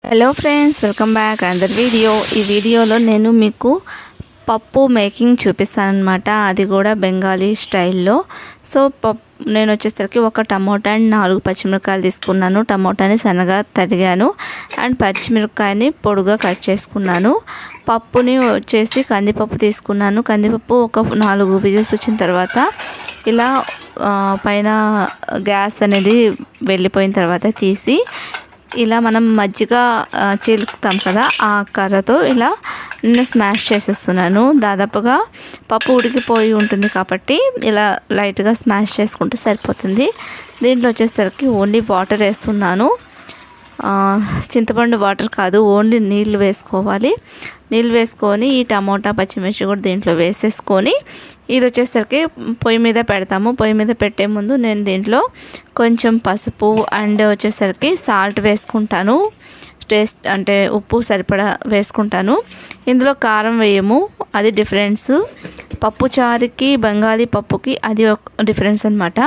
Hello friends, welcome back అందర్ video. ఈ వీడియోలో నేను మీకు పప్పు మేకింగ్ చూపిస్తాను అనమాట. అది కూడా బెంగాలీ స్టైల్లో. సో నేను వచ్చేసరికి ఒక టమోటా అండ్ 4 పచ్చిమిరపకాయలు తీసుకున్నాను. టమోటాని సన్నగా తరిగాను అండ్ పచ్చిమిరపకాయని పొడుగా కట్ చేసుకున్నాను. పప్పుని వచ్చేసి కందిపప్పు తీసుకున్నాను. కందిపప్పు ఒక 4 విజిల్స్ వచ్చిన తర్వాత ఇలా పైన గ్యాస్ అనేది వెళ్ళిపోయిన తర్వాత తీసి ఇలా మనం మజ్జిగ చిలుకుతాం కదా, ఆ కర్రతో ఇలా నేను స్మాష్ చేసేస్తున్నాను. దాదాపుగా పప్పు ఉడికిపోయి ఉంటుంది కాబట్టి ఇలా లైట్గా స్మాష్ చేసుకుంటే సరిపోతుంది. దీంట్లో వచ్చేసరికి ఓన్లీ వాటర్ వేస్తున్నాను. చింతపండు వాటర్ కాదు, ఓన్లీ నీళ్ళు వేసుకోవాలి. నీళ్ళు వేసుకొని ఈ టమోటా పచ్చిమిర్చి కూడా దీంట్లో వేసేసుకొని ఇది వచ్చేసరికి పొయ్యి మీద పెడతాము. పొయ్యి మీద పెట్టే ముందు నేను దీంట్లో కొంచెం పసుపు అండ్ వచ్చేసరికి సాల్ట్ వేసుకుంటాను. టేస్ట్ అంటే ఉప్పు సరిపడా వేసుకుంటాను. ఇందులో కారం వేయము, అది డిఫరెన్స్. పప్పు చారుకి బెంగాలీ పప్పుకి అది ఒక డిఫరెన్స్ అనమాట.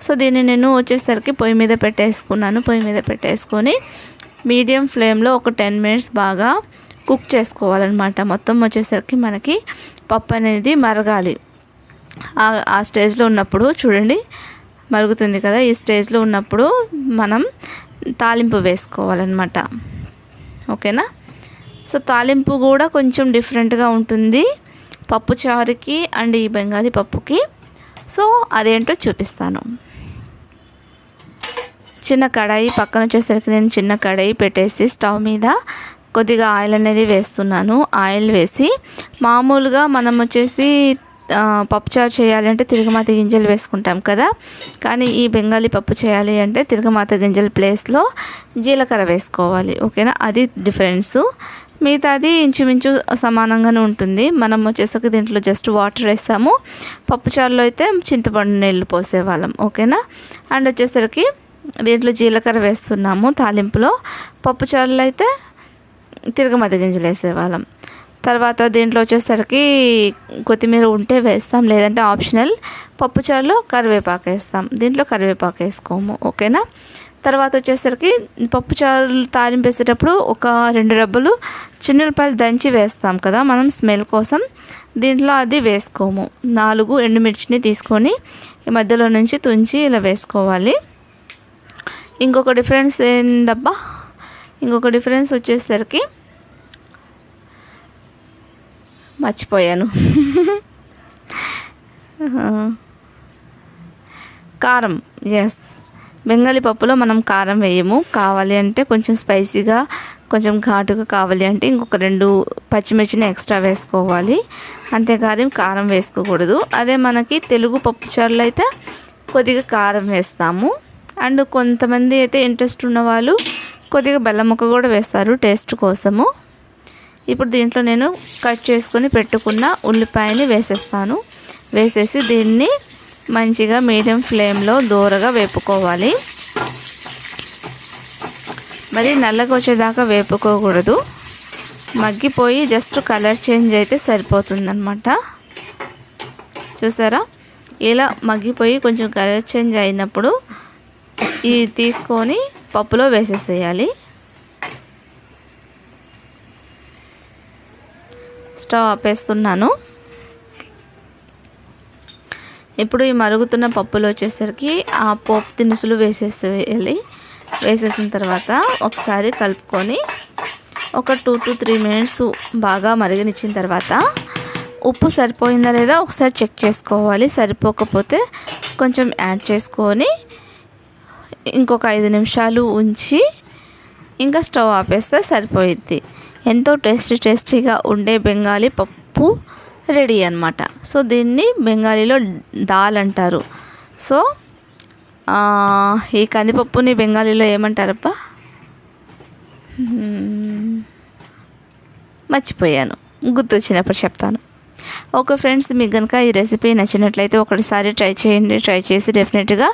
సో దీన్ని నేను వచ్చేసరికి పొయ్యి మీద పెట్టేసుకున్నాను. పొయ్యి మీద పెట్టేసుకొని మీడియం ఫ్లేమ్లో ఒక 10 మినిట్స్ బాగా కుక్ చేసుకోవాలన్నమాట. మొత్తం వచ్చేసరికి మనకి పప్పు అనేది మరగాలి. ఆ స్టేజ్లో ఉన్నప్పుడు చూడండి మరుగుతుంది కదా, ఈ స్టేజ్లో ఉన్నప్పుడు మనం తాలింపు వేసుకోవాలన్నమాట. ఓకేనా? సో తాలింపు కూడా కొంచెం డిఫరెంట్గా ఉంటుంది పప్పు చారుకి అండ్ ఈ బెంగాలీ పప్పుకి. సో అదేంటో చూపిస్తాను. చిన్న కడాయి పక్కన వచ్చేసరికి నేను చిన్న కడాయి పెట్టేసి స్టవ్ మీద కొద్దిగా ఆయిల్ అనేది వేస్తున్నాను. ఆయిల్ వేసి మామూలుగా మనం వచ్చేసి పప్పుచారు చేయాలి అంటే తిరగమాత గింజలు వేసుకుంటాం కదా, కానీ ఈ బెంగాలీ పప్పు చేయాలి అంటే తిరగమాత గింజల ప్లేస్లో జీలకర్ర వేసుకోవాలి. ఓకేనా? అది డిఫరెన్సు. మిగతాది ఇంచుమించు సమానంగానే ఉంటుంది. మనం వచ్చేసరికి దీంట్లో జస్ట్ వాటర్ వేస్తాము. పప్పుచారులో అయితే చింతపండు నీళ్ళు పోసేవాళ్ళం. ఓకేనా? అండ్ వచ్చేసరికి దీంట్లో జీలకర్ర వేస్తున్నాము తాలింపులో. పప్పుచారులో అయితే తిరగమాత గింజలు వేసేవాళ్ళం. తర్వాత దీంట్లో వచ్చేసరికి కొత్తిమీర ఉంటే వేస్తాం, లేదంటే ఆప్షనల్. పప్పుచారులో కరివేపాకు వేస్తాం, దీంట్లో కరివేపాకు వేసుకోము. ఓకేనా? తర్వాత వచ్చేసరికి పప్పుచారు తాలింపు వేసేటప్పుడు ఒక 2 రెబ్బలు చిన్నులపాయలు దంచి వేస్తాం కదా మనం స్మెల్ కోసం, దీంట్లో అది వేసుకోము. 4 ఎండుమిర్చిని తీసుకొని ఈ మధ్యలో నుంచి తుంచి ఇలా వేసుకోవాలి. ఇంకొక డిఫరెన్స్ ఏందబ్బా, ఇంకొక డిఫరెన్స్ వచ్చేసరికి మర్చిపోయాను. కారం. ఎస్, బెంగాలీ పప్పులో మనం కారం వేయము. కావాలి అంటే కొంచెం స్పైసీగా కొంచెం ఘాటుగా కావాలి అంటే ఇంకొక 2 పచ్చిమిర్చిని ఎక్స్ట్రా వేసుకోవాలి. అంతేకాదు కారం వేసుకోకూడదు. అదే మనకి తెలుగు పప్పుచారులో అయితే కొద్దిగా కారం వేస్తాము. అండ్ కొంతమంది అయితే ఇంట్రెస్ట్ ఉన్నవాళ్ళు కొద్దిగా బెల్లం ముక్క కూడా వేస్తారు టేస్ట్ కోసము. ఇప్పుడు దీంట్లో నేను కట్ చేసుకొని పెట్టుకున్న ఉల్లిపాయని వేసేస్తాను. వేసేసి దీన్ని మంచిగా మీడియం ఫ్లేమ్లో దూరగా వేపుకోవాలి. మరి నల్లగా వచ్చేదాకా వేపుకోకూడదు. మగ్గిపోయి జస్ట్ కలర్ చేంజ్ అయితే సరిపోతుందన్నమాట. చూసారా? ఇలా మగ్గిపోయి కొంచెం కలర్ చేంజ్ అయినప్పుడు ఇది తీసుకొని పప్పులో వేసేసేయాలి. స్టవ్ ఆపేస్తున్నాను. ఇప్పుడు ఈ మరుగుతున్న పప్పులో వచ్చేసరికి ఆ పోపు దినుసులు వేసేసేయాలి. వేసేసిన తర్వాత ఒకసారి కలుపుకొని ఒక 2 to 3 మినిట్స్ బాగా మరగనిచ్చిన తర్వాత ఉప్పు సరిపోయిందా లేదా ఒకసారి చెక్ చేసుకోవాలి. సరిపోకపోతే కొంచెం యాడ్ చేసుకొని ఇంకొక 5 నిమిషాలు ఉంచి ఇంకా స్టవ్ ఆపేస్తే సరిపోయిద్ది. ఎంతో టేస్టీగా ఉండే బెంగాలీ పప్పు రెడీ అన్నమాట. సో దీన్ని బెంగాలీలో దాల్ అంటారు. సో ఈ కందిపప్పుని బెంగాలీలో ఏమంటారబ్బా, మర్చిపోయాను, గుర్తొచ్చినప్పుడు చెప్తాను. ఓకే ఫ్రెండ్స్, మీకు కనుక ఈ రెసిపీ నచ్చినట్లయితే ఒకసారి ట్రై చేయండి. ట్రై చేసి డెఫినెట్గా